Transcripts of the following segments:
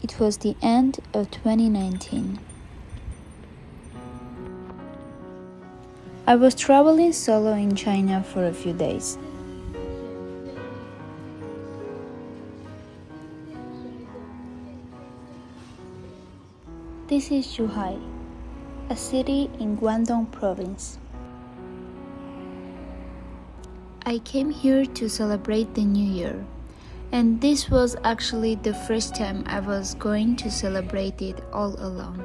It was the end of 2019. I was traveling solo in China for a few days. This is Zhuhai, a city in Guangdong province. I came here to celebrate the New Year, and this was actually the first time I was going to celebrate it all alone.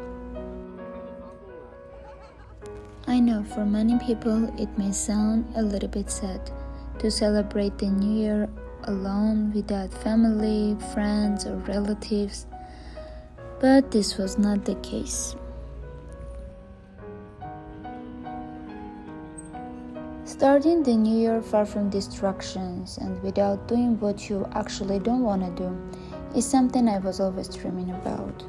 I know for many people it may sound a little bit sad to celebrate the New Year alone without family, friends, or relatives, but this was not the case. Starting the New Year far from distractions and without doing what you actually don't want to do is something I was always dreaming about.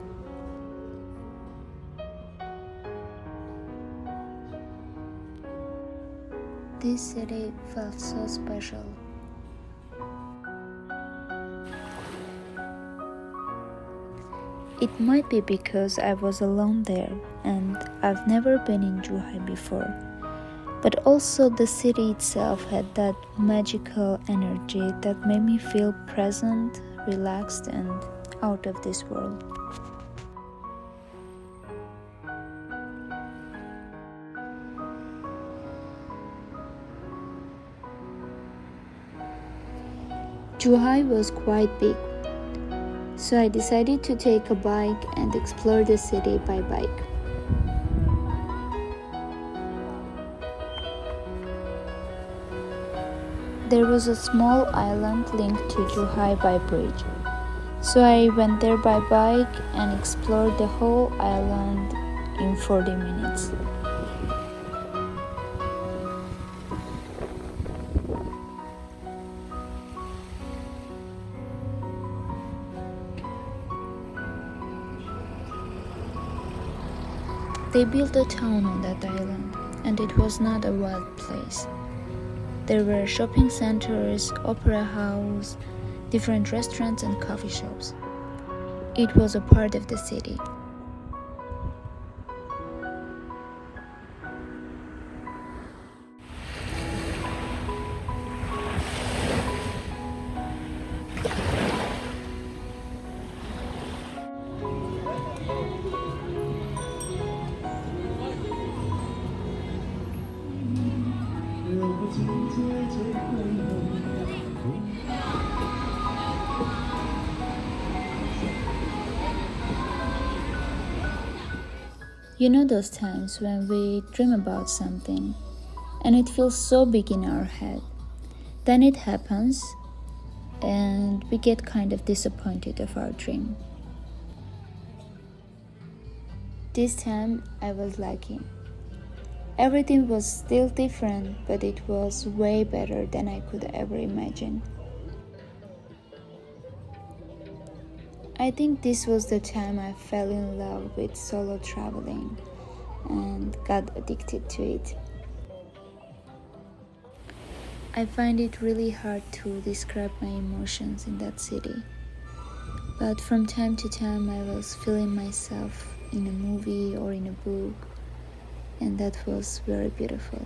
This city felt so special. It might be because I was alone there and I've never been in Zhuhai before, but also the city itself had that magical energy that made me feel present, relaxed, and out of this world. Zhuhai was quite big, so I decided to take a bike and explore the city by bike. There was a small island linked to Zhuhai by bridge, so I went there by bike and explored the whole island in 40 minutes. They built a town on that island, and it was not a wild place. There were shopping centers, opera house, different restaurants and coffee shops. It was a part of the city. You know those times when we dream about something and it feels so big in our head. Then it happens and we get kind of disappointed of our dream. This time I was lucky. Everything was still different, but it was way better than I could ever imagine. I think this was the time I fell in love with solo traveling and got addicted to it. I find it really hard to describe my emotions in that city, but from time to time I was feeling myself in a movie or in a book, and that was very beautiful.